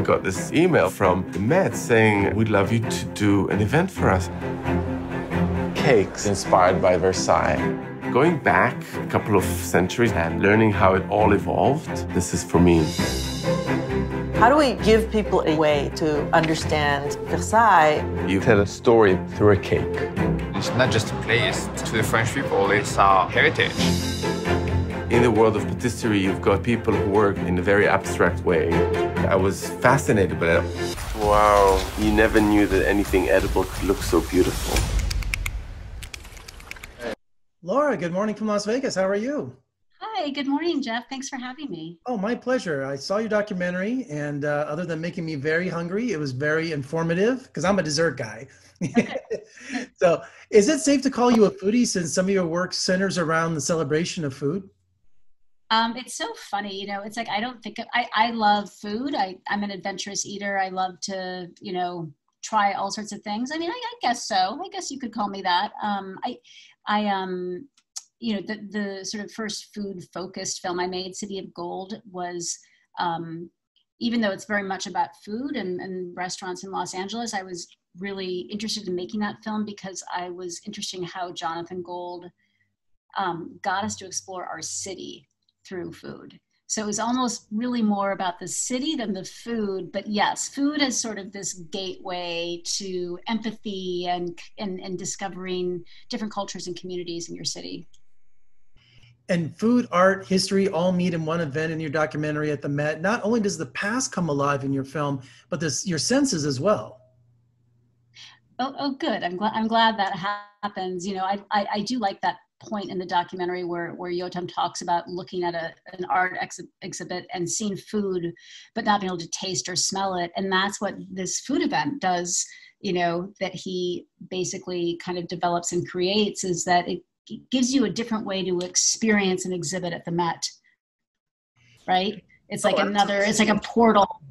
I got this email from the Met saying, we'd love you to do an event for us. Cakes inspired by Versailles. Going back a couple of centuries and learning how it all evolved, this is for me. How do we give people a way to understand Versailles? You tell a story through a cake. It's not just a place. To the French people, it's our heritage. In the world of patisserie, you've got people who work in a very abstract way. I was fascinated by that. Wow, you never knew that anything edible could look so beautiful. Laura, good morning from Las Vegas. How are you? Hi, good morning, Jeff. Thanks for having me. Oh, my pleasure. I saw your documentary, and other than making me very hungry, it was very informative because I'm a dessert guy. Okay. So is it safe to call you a foodie since some of your work centers around the celebration of food? It's so funny, you know, it's like, I love food. I'm an adventurous eater. I love to, you know, try all sorts of things. I mean, I guess so. I guess you could call me that. You know, the sort of first food-focused film I made, City of Gold, was, even though it's very much about food and restaurants in Los Angeles, I was really interested in making that film because I was interested in how Jonathan Gold got us to explore our city through food. So it was almost really more about the city than the food, but yes, food is sort of this gateway to empathy and discovering different cultures and communities in your city. And food, art, history all meet in one event in your documentary at the Met. Not only does the past come alive in your film, but your senses as well. Oh, good. I'm glad that happens. You know, I do like that point in the documentary where Yotam talks about looking at an art exhibit and seeing food, but not being able to taste or smell it. And that's what this food event does, you know, that he basically kind of develops and creates, is that it gives you a different way to experience an exhibit at the Met, right? It's like it's like a portal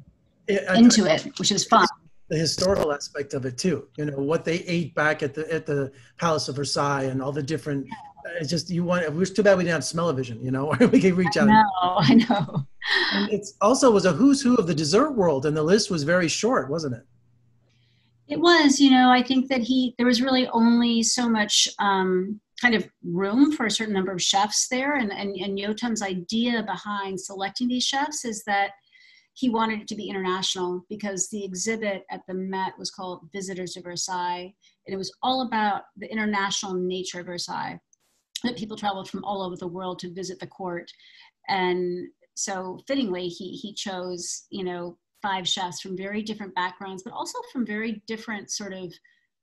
into it, which is fun. The historical aspect of it too, you know, what they ate back at the Palace of Versailles and all the different, it's just, it was too bad we didn't have smell-o-vision, you know, where we could reach out. I know. And it's also was a who's who of the dessert world, and the list was very short, wasn't it? It was, you know, I think that there was really only so much kind of room for a certain number of chefs there. And Yotam's idea behind selecting these chefs is that he wanted it to be international because the exhibit at the Met was called Visitors to Versailles. And it was all about the international nature of Versailles, that people traveled from all over the world to visit the court. And so fittingly, he chose, you know, 5 chefs from very different backgrounds, but also from very different sort of,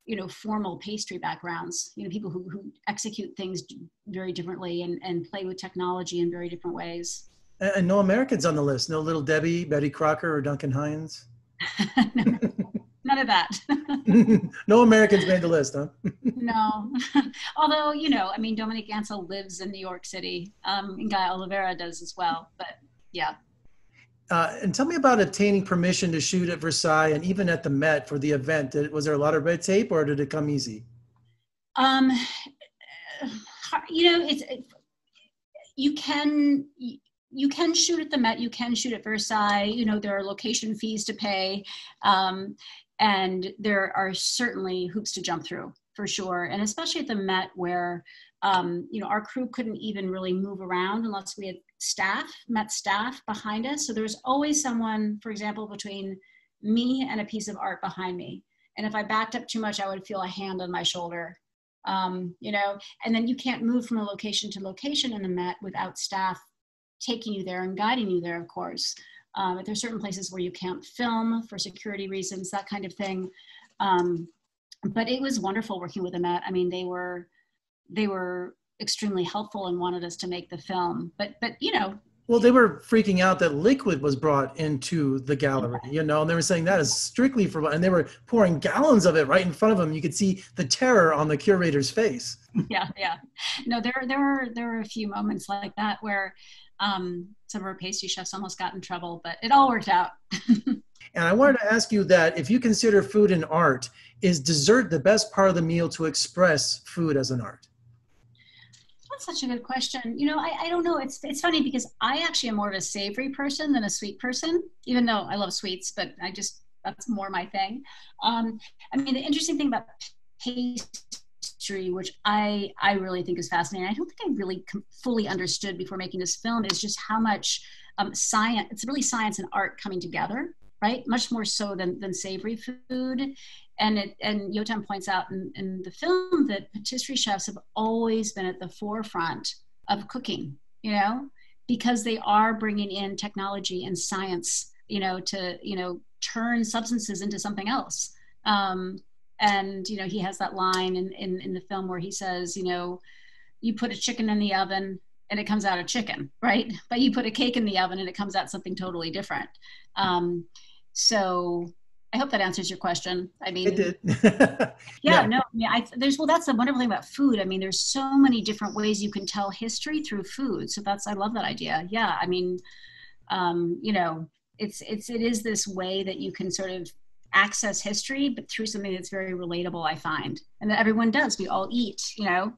you know, formal pastry backgrounds, you know, people who execute things very differently and play with technology in very different ways. And no Americans on the list, no Little Debbie, Betty Crocker, or Duncan Hines? No, none of that. No Americans made the list, huh? No. Although, you know, I mean, Dominique Ansel lives in New York City, and Guy Oliveira does as well, but yeah. And tell me about obtaining permission to shoot at Versailles and even at the Met for the event. Was there a lot of red tape, or did it come easy? You know, you can shoot at the Met, you can shoot at Versailles, you know, there are location fees to pay, and there are certainly hoops to jump through, for sure. And especially at the Met where, you know, our crew couldn't even really move around unless we had Met staff behind us. So there's always someone, for example, between me and a piece of art behind me. And if I backed up too much, I would feel a hand on my shoulder, you know, and then you can't move from a location to location in the Met without staff taking you there and guiding you there, of course. There's certain places where you can't film for security reasons, that kind of thing. But it was wonderful working with the Met. I mean, they were extremely helpful and wanted us to make the film. But you know. Well, they were freaking out that liquid was brought into the gallery, you know, and they were saying that is strictly for, and they were pouring gallons of it right in front of them. You could see the terror on the curator's face. Yeah. No, there were a few moments like that where some of our pastry chefs almost got in trouble, but it all worked out. And I wanted to ask you that if you consider food an art, is dessert the best part of the meal to express food as an art? That's such a good question. You know, I don't know. It's funny because I actually am more of a savory person than a sweet person, even though I love sweets, but that's more my thing. I mean, the interesting thing about pastry, which I really think is fascinating, I don't think I really fully understood before making this film, is just how much science, it's really science and art coming together, right? Much more so than savory food. And Yotam points out in the film that patisserie chefs have always been at the forefront of cooking, you know, because they are bringing in technology and science, you know, to, you know, turn substances into something else. And, you know, he has that line in the film where he says, you know, you put a chicken in the oven and it comes out a chicken, right? But you put a cake in the oven and it comes out something totally different. So I hope that answers your question. I mean, It did. yeah, no, I mean, that's the wonderful thing about food. I mean, there's so many different ways you can tell history through food. So I love that idea. Yeah. I mean, you know, it is this way that you can sort of access history, but through something that's very relatable, I find, and that everyone does. We all eat, you know,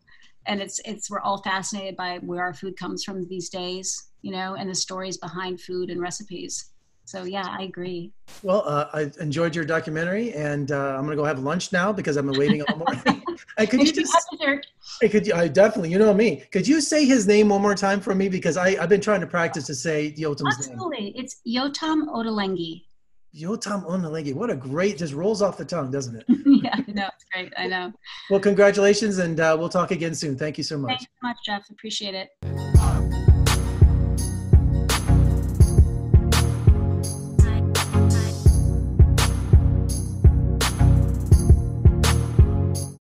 and we're all fascinated by where our food comes from these days, you know, and the stories behind food and recipes. So yeah, I agree. Well, I enjoyed your documentary, and I'm gonna go have lunch now because I've been waiting all morning. Could you just? I definitely, you know me. Could you say his name one more time for me, because I've been trying to practice to say Yotam's name. Absolutely, it's Yotam Ottolenghi. Yotam Ottolenghi. What a great, just rolls off the tongue, doesn't it? Yeah, no, it's great. I know. Well, congratulations, and we'll talk again soon. Thank you so much. Thanks so much, Jeff. Appreciate it.